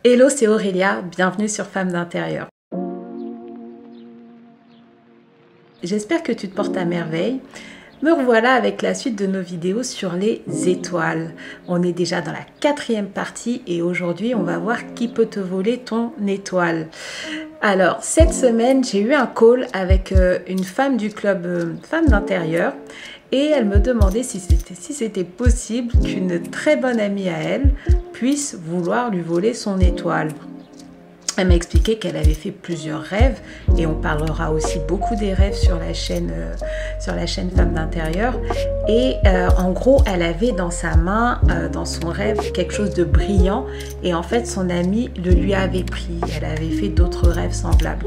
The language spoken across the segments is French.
Hello, c'est Aurélia, bienvenue sur Femmes d'Intérieur. J'espère que tu te portes à merveille. Me revoilà avec la suite de nos vidéos sur les étoiles. On est déjà dans la 4e partie et aujourd'hui on va voir qui peut te voler ton étoile. Alors cette semaine j'ai eu un call avec une femme du club Femmes d'Intérieur et elle me demandait si c'était possible qu'une très bonne amie à elle puisse vouloir lui voler son étoile. Elle m'a expliqué qu'elle avait fait plusieurs rêves et on parlera aussi beaucoup des rêves sur la chaîne Femmes d'Intérieur. Et en gros, elle avait dans sa main, dans son rêve, quelque chose de brillant et en fait, son amie le lui avait pris. Elle avait fait d'autres rêves semblables.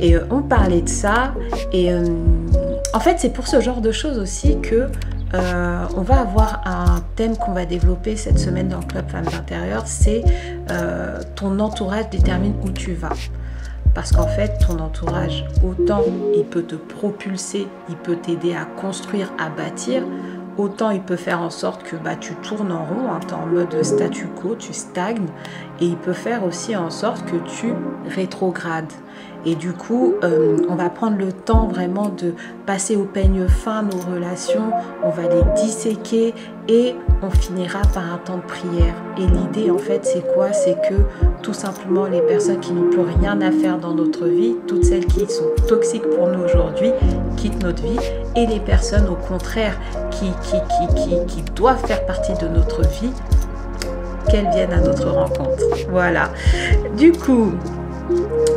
Et on parlait de ça et en fait, c'est pour ce genre de choses aussi que on va avoir un thème qu'on va développer cette semaine dans le Club Femmes d'Intérieur, c'est ton entourage détermine où tu vas. Parce qu'en fait, ton entourage, autant il peut te propulser, il peut t'aider à construire, à bâtir, autant il peut faire en sorte que tu tournes en rond, hein, tu es en mode statu quo, tu stagnes, et il peut faire aussi en sorte que tu rétrogrades. Et du coup, on va prendre le temps vraiment de passer au peigne fin nos relations, on va les disséquer et on finira par un temps de prière. Et l'idée en fait c'est quoi? C'est que tout simplement les personnes qui n'ont plus rien à faire dans notre vie, toutes celles qui sont toxiques pour nous aujourd'hui, quittent notre vie et les personnes au contraire qui doivent faire partie de notre vie, qu'elles viennent à notre rencontre. Voilà. Du coup,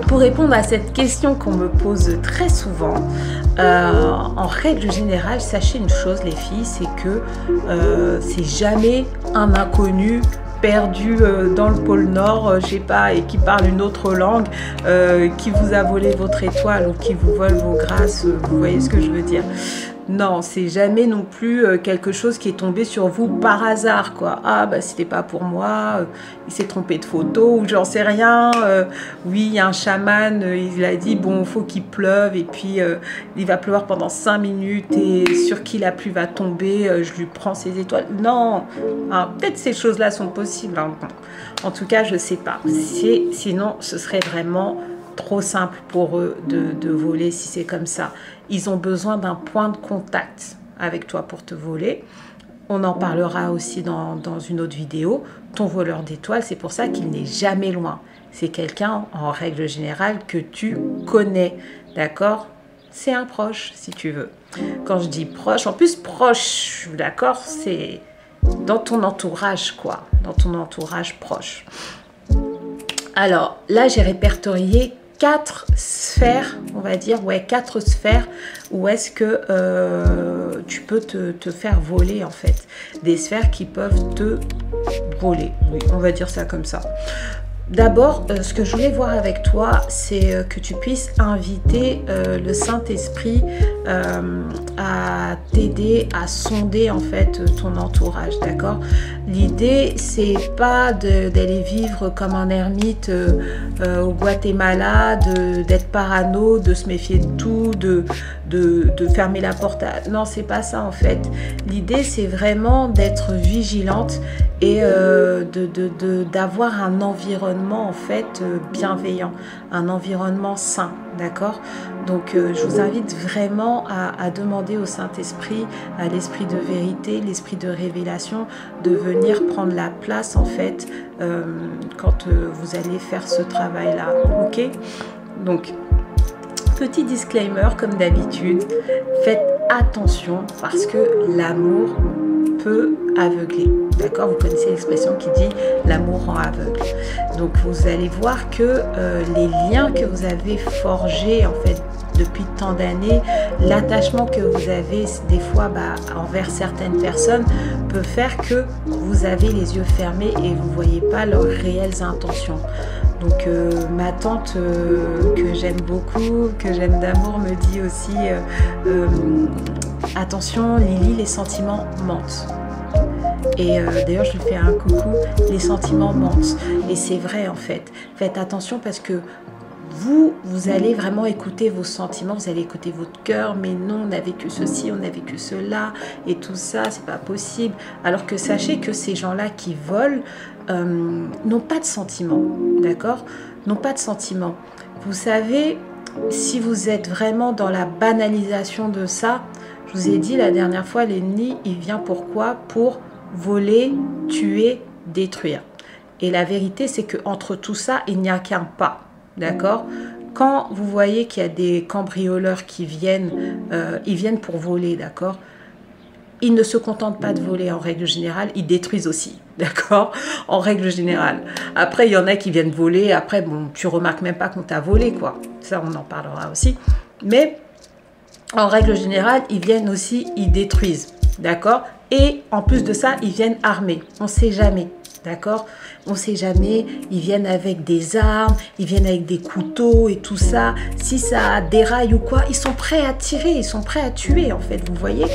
pour répondre à cette question qu'on me pose très souvent, en règle générale, sachez une chose les filles, c'est que c'est jamais un inconnu perdu dans le pôle Nord, je sais pas, et qui parle une autre langue, qui vous a volé votre étoile ou qui vous vole vos grâces, vous voyez ce que je veux dire. Non, c'est jamais non plus quelque chose qui est tombé sur vous par hasard, quoi. Ah, c'était pas pour moi, il s'est trompé de photo, ou j'en sais rien. Oui, il y a un chaman, il a dit, bon, faut qu'il pleuve, et puis il va pleuvoir pendant 5 minutes, et sur qui la pluie va tomber, je lui prends ses étoiles. Non, hein, peut-être ces choses-là sont possibles. Hein. En tout cas, je sais pas. Sinon, ce serait vraiment trop simple pour eux de voler si c'est comme ça. Ils ont besoin d'un point de contact avec toi pour te voler. On en parlera aussi dans une autre vidéo. Ton voleur d'étoiles, c'est pour ça qu'il n'est jamais loin. C'est quelqu'un, en règle générale, que tu connais. D'accord? C'est un proche, si tu veux. Quand je dis proche, en plus proche, d'accord, c'est dans ton entourage, quoi. Dans ton entourage proche. Alors, là, j'ai répertorié 4 sphères, on va dire, ouais, 4 sphères où est-ce que tu peux te faire voler, en fait. Des sphères qui peuvent te voler, oui, on va dire ça comme ça. D'abord, ce que je voulais voir avec toi, c'est que tu puisses inviter le Saint-Esprit à t'aider à sonder en fait ton entourage, d'accord? L'idée, c'est pas d'aller vivre comme un ermite au Guatemala, d'être parano, de se méfier de tout, de fermer la porte à... Non, c'est pas ça en fait. L'idée, c'est vraiment d'être vigilante et d'avoir un environnement en fait bienveillant, un environnement sain, d'accord? Donc je vous invite vraiment à demander au Saint-Esprit, à l'esprit de vérité, l'esprit de révélation, de venir prendre la place en fait quand vous allez faire ce travail-là, ok? Donc, petit disclaimer comme d'habitude, faites attention parce que l'amour peut aveugler. D'accord? Vous connaissez l'expression qui dit l'amour rend aveugle. Donc vous allez voir que les liens que vous avez forgés en fait depuis tant d'années, l'attachement que vous avez des fois envers certaines personnes peut faire que vous avez les yeux fermés et vous ne voyez pas leurs réelles intentions. Donc ma tante que j'aime beaucoup, que j'aime d'amour, me dit aussi attention Lily, les sentiments mentent. Et d'ailleurs je lui fais un coucou, les sentiments mentent. Et c'est vrai en fait. Faites attention parce que vous allez vraiment écouter vos sentiments, vous allez écouter votre cœur, mais non, on n'a vécu ceci, on a vécu cela, et tout ça, c'est pas possible. Alors que sachez que ces gens-là qui volent n'ont pas de sentiments, d'accord? N'ont pas de sentiments. Vous savez, si vous êtes vraiment dans la banalisation de ça, je vous ai dit la dernière fois, l'ennemi, il vient pourquoi? Pour voler, tuer, détruire. Et la vérité, c'est qu'entre tout ça, il n'y a qu'un pas. D'accord? Quand vous voyez qu'il y a des cambrioleurs qui viennent, ils viennent pour voler, d'accord? Ils ne se contentent pas de voler en règle générale, ils détruisent aussi, d'accord? En règle générale. Après, il y en a qui viennent voler, après, bon, tu remarques même pas qu'on t'a volé, quoi. Ça, on en parlera aussi. Mais, en règle générale, ils viennent aussi, ils détruisent, d'accord? Et en plus de ça, ils viennent armés. On ne sait jamais. D'accord? On ne sait jamais, ils viennent avec des armes, ils viennent avec des couteaux et tout ça. Si ça déraille ou quoi, ils sont prêts à tirer, ils sont prêts à tuer en fait, vous voyez?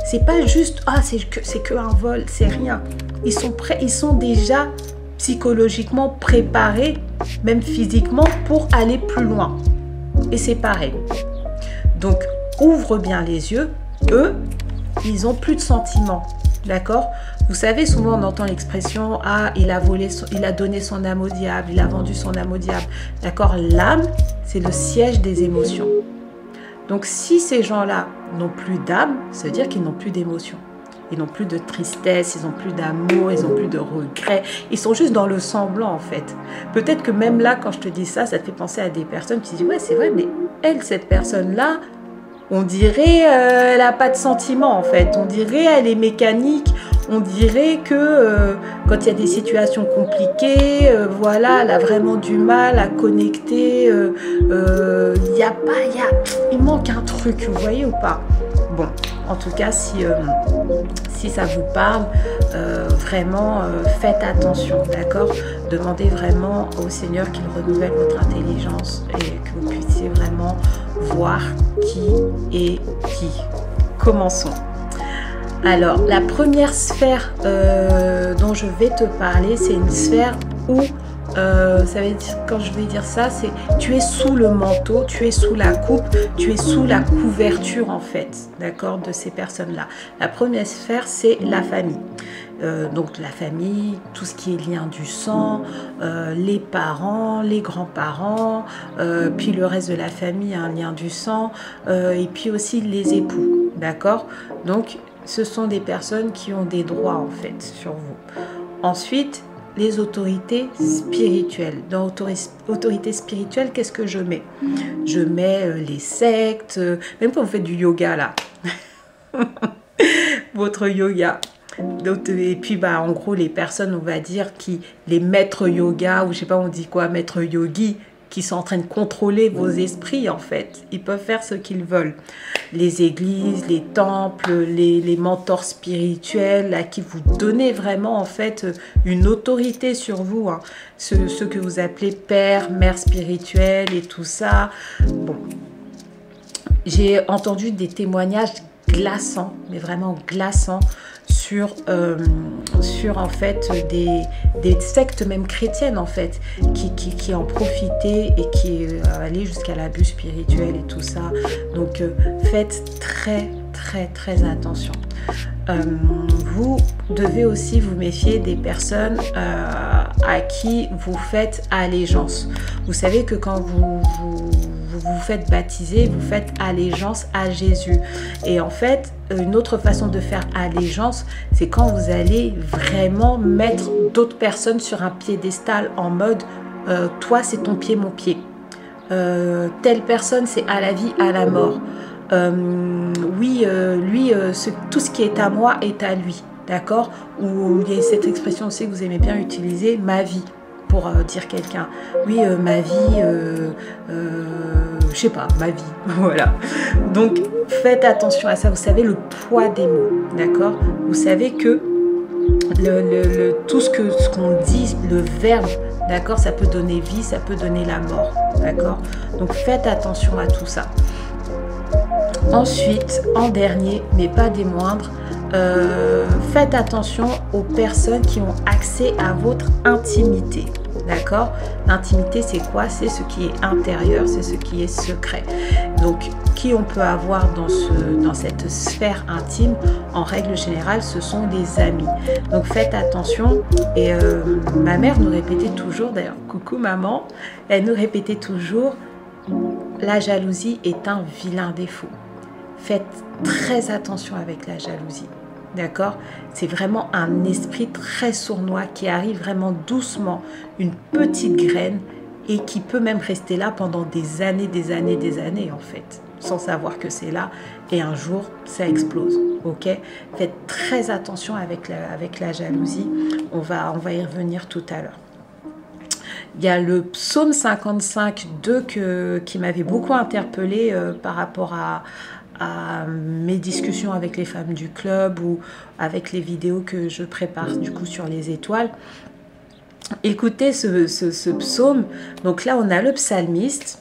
C'est pas juste, ah c'est que un vol, c'est rien. Ils sont prêts, ils sont déjà psychologiquement préparés, même physiquement, pour aller plus loin. Et c'est pareil. Donc, ouvre bien les yeux, eux, ils n'ont plus de sentiments. D'accord? Vous savez, souvent on entend l'expression « Ah, il a donné son âme au diable, il a vendu son âme au diable. » D'accord? L'âme, c'est le siège des émotions. Donc, si ces gens-là n'ont plus d'âme, ça veut dire qu'ils n'ont plus d'émotions. Ils n'ont plus de tristesse, ils n'ont plus d'amour, ils n'ont plus de regrets. Ils sont juste dans le semblant, en fait. Peut-être que même là, quand je te dis ça, ça te fait penser à des personnes qui disent « Ouais, c'est vrai, mais elle, cette personne-là, on dirait elle n'a pas de sentiments en fait, on dirait elle est mécanique, on dirait que quand il y a des situations compliquées, voilà, elle a vraiment du mal à connecter, il manque un truc, vous voyez ou pas? Bon, en tout cas, si ça vous parle, vraiment faites attention, d'accord? Demandez vraiment au Seigneur qu'il renouvelle votre intelligence et que vous puissiez vraiment voir qui est qui. Commençons. Alors, la première sphère dont je vais te parler, c'est une sphère où, ça veut dire, quand je vais dire ça, c'est tu es sous le manteau, tu es sous la coupe, tu es sous la couverture en fait, d'accord, de ces personnes-là. La première sphère, c'est la famille. Donc la famille, tout ce qui est lien du sang, les parents, les grands-parents, puis le reste de la famille, un lien du sang, et puis aussi les époux, d'accord? Donc ce sont des personnes qui ont des droits en fait sur vous. Ensuite, les autorités spirituelles. Dans autorité spirituelle, qu'est-ce que je mets? Je mets les sectes, même quand vous faites du yoga là, votre yoga. Et puis bah en gros les personnes, on va dire, les maîtres yoga, ou je sais pas on dit quoi, maîtres yogi, qui sont en train de contrôler vos esprits en fait. Ils peuvent faire ce qu'ils veulent. Les églises, les temples, les mentors spirituels à qui vous donnez vraiment en fait une autorité sur vous. Hein. Ceux que vous appelez père, mère spirituelle et tout ça. Bon, j'ai entendu des témoignages glaçants, mais vraiment glaçants, sur en fait des sectes même chrétiennes en fait qui en profitaient et qui allaient jusqu'à l'abus spirituel et tout ça. Donc faites très attention. Vous devez aussi vous méfier des personnes à qui vous faites allégeance. Vous savez que quand vous faites baptiser, vous faites allégeance à Jésus. Et en fait, une autre façon de faire allégeance, c'est quand vous allez vraiment mettre d'autres personnes sur un piédestal en mode toi c'est ton pied, mon pied. Telle personne c'est à la vie, à la mort. Tout ce qui est à moi est à lui. D'accord? Ou il y a cette expression aussi que vous aimez bien utiliser, ma vie, pour dire quelqu'un. Oui, ma vie, je sais pas, ma vie, voilà. Donc, faites attention à ça. Vous savez le poids des mots, d'accord? Vous savez que tout ce qu'on dit, le verbe, d'accord, ça peut donner vie, ça peut donner la mort, d'accord? Donc, faites attention à tout ça. Ensuite, en dernier, mais pas des moindres, faites attention aux personnes qui ont accès à votre intimité. d'accord? L'intimité, c'est quoi? C'est ce qui est intérieur, c'est ce qui est secret. Donc, qui on peut avoir dans cette sphère intime, en règle générale, ce sont les amis. Donc, faites attention. Et ma mère nous répétait toujours, d'ailleurs, coucou maman, elle nous répétait toujours, la jalousie est un vilain défaut. Faites très attention avec la jalousie. D'accord? C'est vraiment un esprit très sournois qui arrive vraiment doucement, une petite graine et qui peut même rester là pendant des années en fait, sans savoir que c'est là et un jour ça explose. Ok? Faites très attention avec la jalousie. On va y revenir tout à l'heure. Il y a le psaume 55:2 qui m'avait beaucoup interpellée par rapport à mes discussions avec les femmes du club ou avec les vidéos que je prépare du coup sur les étoiles. Écoutez ce psaume. Donc là, on a le psalmiste.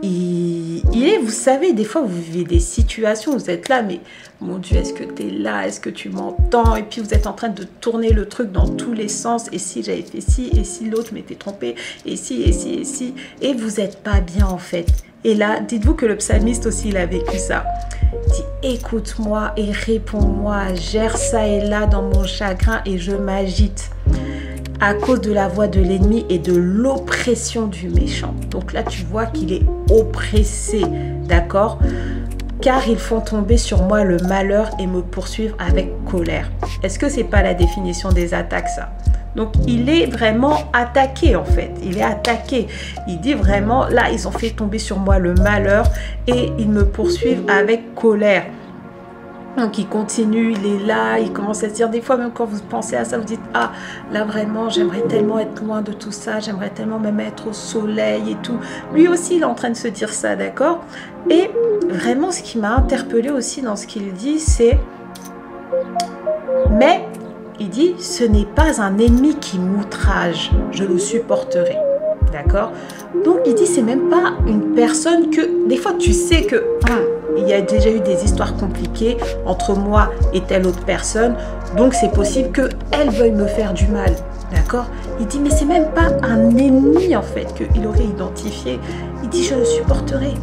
Vous savez, des fois, vous vivez des situations, vous êtes là, mais mon Dieu, est-ce que tu es là? Est-ce que tu m'entends? Et puis, vous êtes en train de tourner le truc dans tous les sens. Et si j'avais fait ci? Et si l'autre m'était trompé? Et si? Et vous n'êtes pas bien, en fait. Et là, dites-vous que le psalmiste aussi, il a vécu ça. Il dit, écoute-moi et réponds-moi, gère ça et là dans mon chagrin et je m'agite à cause de la voix de l'ennemi et de l'oppression du méchant. Donc là, tu vois qu'il est oppressé, d'accord? Car ils font tomber sur moi le malheur et me poursuivre avec colère. Est-ce que c'est pas la définition des attaques, ça? Donc, il est vraiment attaqué, en fait. Il est attaqué. Il dit vraiment, là, ils ont fait tomber sur moi le malheur et ils me poursuivent avec colère. Donc, il continue, il est là, il commence à se dire, des fois, même quand vous pensez à ça, vous dites, ah, là, vraiment, j'aimerais tellement être loin de tout ça, j'aimerais tellement même être au soleil et tout. Lui aussi, il est en train de se dire ça, d'accord? Et vraiment, ce qui m'a interpellée aussi dans ce qu'il dit, c'est, mais... il dit, ce n'est pas un ennemi qui m'outrage, je le supporterai. D'accord? Donc, il dit, c'est même pas une personne que, des fois, tu sais que, il y a déjà eu des histoires compliquées entre moi et telle autre personne, donc c'est possible qu'elle veuille me faire du mal. D'accord? Il dit, mais c'est même pas un ennemi, en fait, qu'il aurait identifié. Il dit, je le supporterai.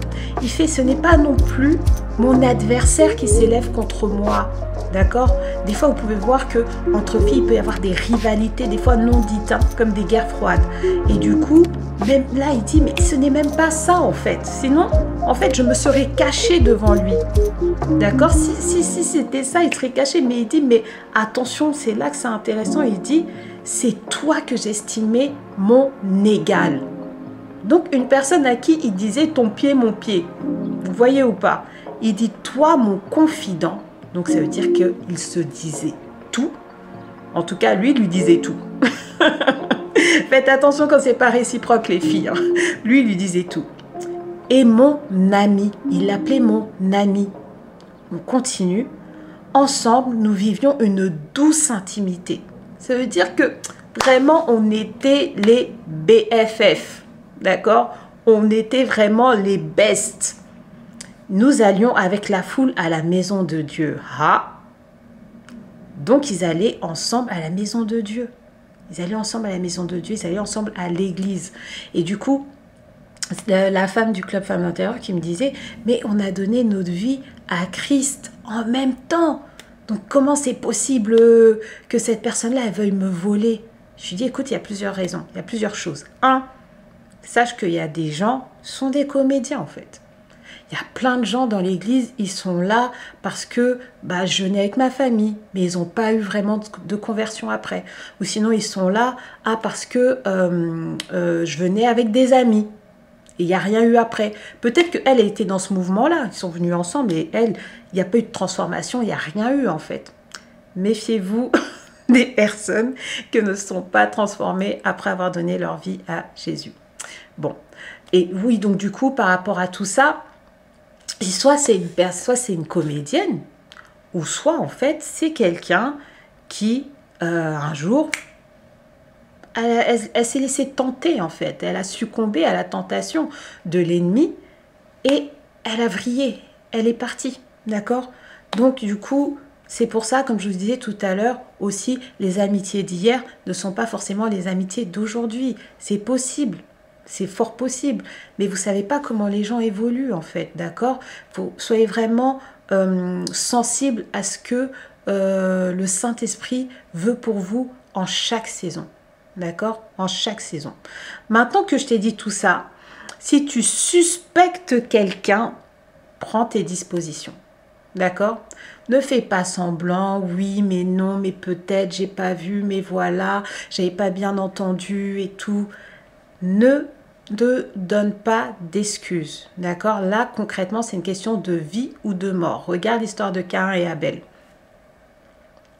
Il fait, ce n'est pas non plus mon adversaire qui s'élève contre moi. D'accord? Des fois, vous pouvez voir que entre filles, il peut y avoir des rivalités, des fois non dites, hein, comme des guerres froides. Et du coup, même là, il dit, mais ce n'est même pas ça, en fait. Sinon, en fait, je me serais cachée devant lui. D'accord? Si c'était ça, il serait caché. Mais il dit, mais attention, c'est là que c'est intéressant. Il dit, c'est toi que j'estimais mon égal. Donc, une personne à qui il disait, ton pied, mon pied. Vous voyez ou pas? Il dit, toi, mon confident. Donc, ça veut dire qu'il se disait tout. En tout cas, lui disait tout. Faites attention quand c'est pas réciproque, les filles. Hein. Lui disait tout. Et mon ami, il l'appelait mon ami. On continue. Ensemble, nous vivions une douce intimité. Ça veut dire que vraiment, on était les BFF. D'accord? On était vraiment les bestes. Nous allions avec la foule à la maison de Dieu. Ah! Donc, ils allaient ensemble à la maison de Dieu. Ils allaient ensemble à la maison de Dieu, ils allaient ensemble à l'église. Et du coup, la femme du club Femmes d'Intérieur qui me disait, mais on a donné notre vie à Christ en même temps. Donc, comment c'est possible que cette personne-là, elle veuille me voler? Je lui dis, écoute, il y a plusieurs raisons, il y a plusieurs choses. Un, sache qu'il y a des gens, sont des comédiens en fait. Il y a plein de gens dans l'église, ils sont là parce que je venais avec ma famille, mais ils n'ont pas eu vraiment de conversion après. Ou sinon, ils sont là parce que je venais avec des amis. Et il n'y a rien eu après. Peut-être qu'elle était dans ce mouvement-là, ils sont venus ensemble et elle, il n'y a pas eu de transformation, il n'y a rien eu en fait. Méfiez-vous des personnes qui ne sont pas transformées après avoir donné leur vie à Jésus. Bon, et oui, donc du coup, par rapport à tout ça, soit c'est une comédienne, ou soit en fait c'est quelqu'un qui un jour elle s'est laissée tenter en fait, elle a succombé à la tentation de l'ennemi et elle a vrillé, elle est partie, d'accord? Donc du coup C'est pour ça, comme je vous disais tout à l'heure, aussi, les amitiés d'hier ne sont pas forcément les amitiés d'aujourd'hui. C'est possible, c'est fort possible, mais vous ne savez pas comment les gens évoluent en fait, d'accord? Soyez vraiment sensible à ce que le Saint-Esprit veut pour vous en chaque saison, d'accord? En chaque saison. Maintenant que je t'ai dit tout ça, si tu suspectes quelqu'un, prends tes dispositions. D'accord? Ne fais pas semblant, oui, mais non, mais peut-être, j'ai pas vu, mais voilà, j'avais pas bien entendu et tout. Ne te donne pas d'excuses. D'accord? Là, concrètement, c'est une question de vie ou de mort. Regarde l'histoire de Caïn et Abel.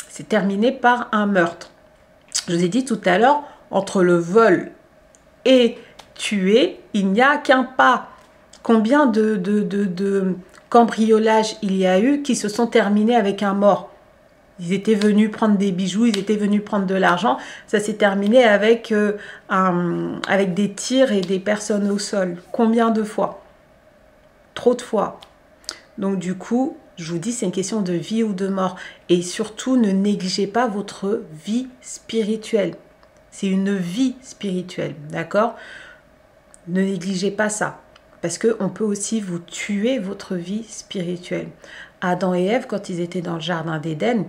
C'est terminé par un meurtre. Je vous ai dit tout à l'heure, entre le vol et tuer, il n'y a qu'un pas. Combien de cambriolages il y a eu qui se sont terminés avec un mort? Ils étaient venus prendre des bijoux, ils étaient venus prendre de l'argent. Ça s'est terminé avec, avec des tirs et des personnes au sol. Combien de fois? Trop de fois. Donc du coup, je vous dis, c'est une question de vie ou de mort. Et surtout, ne négligez pas votre vie spirituelle. C'est une vie spirituelle, d'accord? Ne négligez pas ça. Parce qu'on peut aussi vous tuer votre vie spirituelle. Adam et Ève, quand ils étaient dans le jardin d'Éden,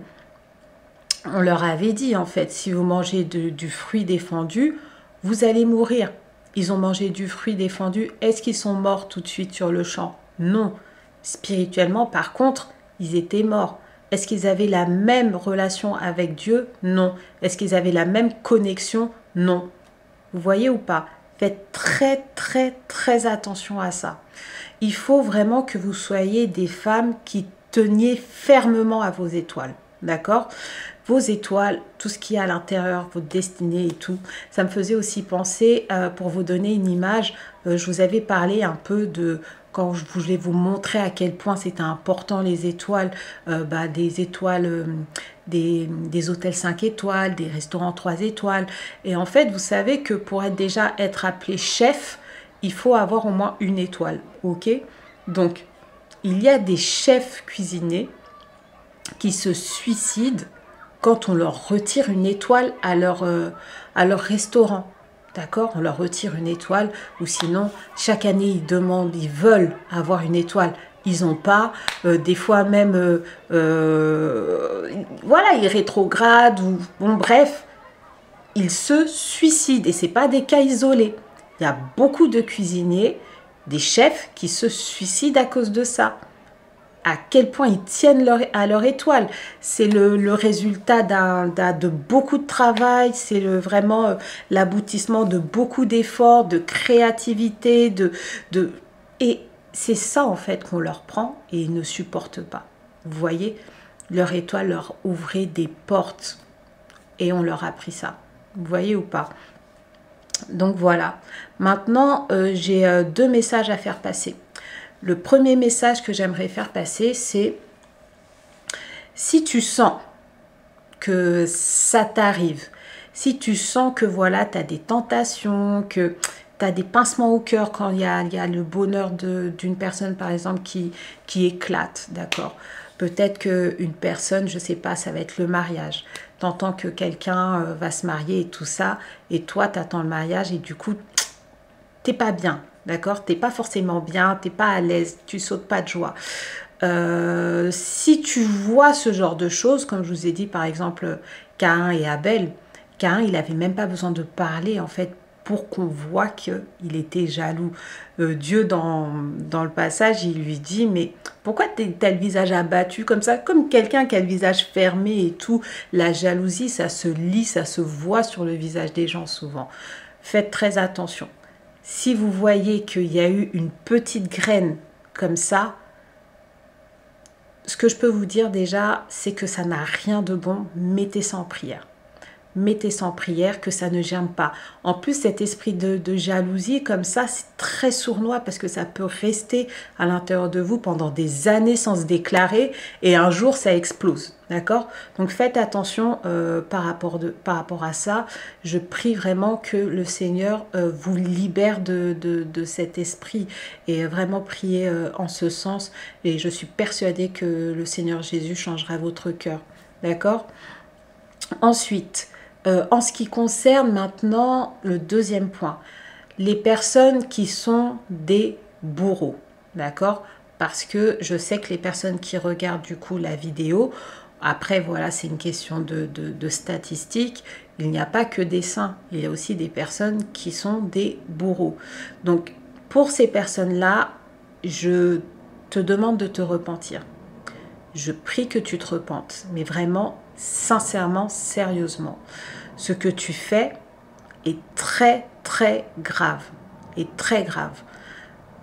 on leur avait dit, en fait, si vous mangez du fruit défendu, vous allez mourir. Ils ont mangé du fruit défendu. Est-ce qu'ils sont morts tout de suite sur le champ? Non. Spirituellement, par contre, ils étaient morts. Est-ce qu'ils avaient la même relation avec Dieu? Non. Est-ce qu'ils avaient la même connexion? Non. Vous voyez ou pas? Faites très, très, très attention à ça. Il faut vraiment que vous soyez des femmes qui teniez fermement à vos étoiles. D'accord? Vos étoiles, tout ce qu'il y a à l'intérieur, votre destinée et tout. Ça me faisait aussi penser, pour vous donner une image, je vous avais parlé un peu de... Quand je voulais vous montrer à quel point c'était important les étoiles, des étoiles, des hôtels 5 étoiles, des restaurants 3 étoiles. Et en fait, vous savez que pour être appelé chef, il faut avoir au moins une étoile. Ok? Donc, il y a des chefs cuisiniers qui se suicident quand on leur retire une étoile à leur restaurant. D'accord? On leur retire une étoile, ou sinon, chaque année, ils veulent avoir une étoile. Ils n'ont pas. Des fois même, voilà, ils rétrogradent, ou bon, bref, ils se suicident. Et ce n'est pas des cas isolés. Il y a beaucoup de cuisiniers, des chefs qui se suicident à cause de ça. À quel point ils tiennent à leur étoile. C'est le résultat de beaucoup de travail, c'est vraiment l'aboutissement de beaucoup d'efforts, de créativité, et c'est ça en fait qu'on leur prend et ils ne supportent pas. Vous voyez, leur étoile leur ouvrait des portes et on leur a pris ça. Vous voyez ou pas? Donc voilà. Maintenant, j'ai 2 messages à faire passer. Le premier message que j'aimerais faire passer, c'est si tu sens que ça t'arrive, si tu sens que voilà, tu as des tentations, que tu as des pincements au cœur quand il y a le bonheur d'une personne, par exemple, qui éclate, d'accord? Peut-être qu'une personne, je ne sais pas, ça va être le mariage. Tu entends que quelqu'un va se marier et tout ça, et toi, tu attends le mariage et du coup, tu n'es pas bien. D'accord? Tu n'es pas forcément bien, tu n'es pas à l'aise, tu sautes pas de joie. Si tu vois ce genre de choses, comme je vous ai dit par exemple Caïn et Abel, Caïn il n'avait même pas besoin de parler en fait pour qu'on voit qu'il était jaloux. Dieu dans le passage il lui dit mais pourquoi tu as le visage abattu comme ça, comme quelqu'un qui a le visage fermé et tout. La jalousie ça se lit, ça se voit sur le visage des gens souvent. Faites très attention. Si vous voyez qu'il y a eu une petite graine comme ça, ce que je peux vous dire déjà, c'est que ça n'a rien de bon. Mettez ça en prière. mettez ça en prière, que ça ne germe pas. En plus, cet esprit de jalousie, comme ça, c'est très sournois parce que ça peut rester à l'intérieur de vous pendant des années sans se déclarer et un jour, ça explose. D'accord? Donc, faites attention par rapport à ça. Je prie vraiment que le Seigneur vous libère de cet esprit et vraiment priez en ce sens. Et je suis persuadée que le Seigneur Jésus changera votre cœur. D'accord? Ensuite, en ce qui concerne maintenant le deuxième point, les personnes qui sont des bourreaux, d'accord? Parce que je sais que les personnes qui regardent du coup la vidéo, après voilà, c'est une question de statistiques, il n'y a pas que des saints, il y a aussi des personnes qui sont des bourreaux. Donc pour ces personnes-là, je te demande de te repentir. Je prie que tu te repentes, mais vraiment, sincèrement, sérieusement. Ce que tu fais est très, très grave. Est très grave.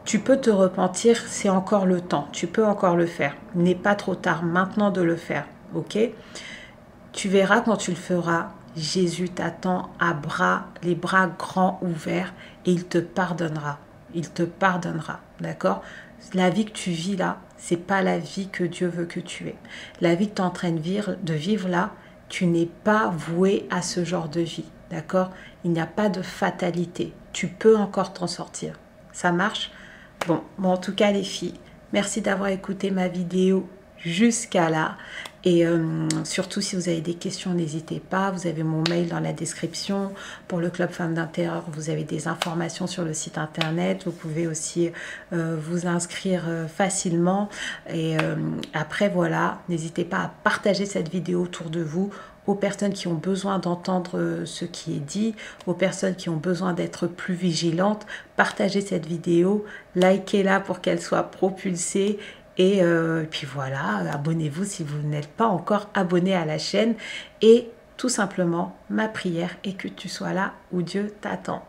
Tu peux te repentir, c'est encore le temps. Tu peux encore le faire. Il n'est pas trop tard maintenant de le faire. Ok? Tu verras quand tu le feras, Jésus t'attend les bras grands ouverts et il te pardonnera. Il te pardonnera. D'accord? La vie que tu vis là, c'est pas la vie que Dieu veut que tu aies. La vie que tu es en train de vivre là, tu n'es pas voué à ce genre de vie. D'accord? Il n'y a pas de fatalité. Tu peux encore t'en sortir. Ça marche? Bon, en tout cas les filles, merci d'avoir écouté ma vidéo jusqu'à là. Et surtout, si vous avez des questions, n'hésitez pas. Vous avez mon mail dans la description. Pour le Club Femmes d'Intérieur, vous avez des informations sur le site internet. Vous pouvez aussi vous inscrire facilement. Et après, voilà, n'hésitez pas à partager cette vidéo autour de vous, aux personnes qui ont besoin d'entendre ce qui est dit, aux personnes qui ont besoin d'être plus vigilantes. Partagez cette vidéo, likez-la pour qu'elle soit propulsée. Et puis voilà, abonnez-vous si vous n'êtes pas encore abonné à la chaîne. Et tout simplement, ma prière est que tu sois là où Dieu t'attend.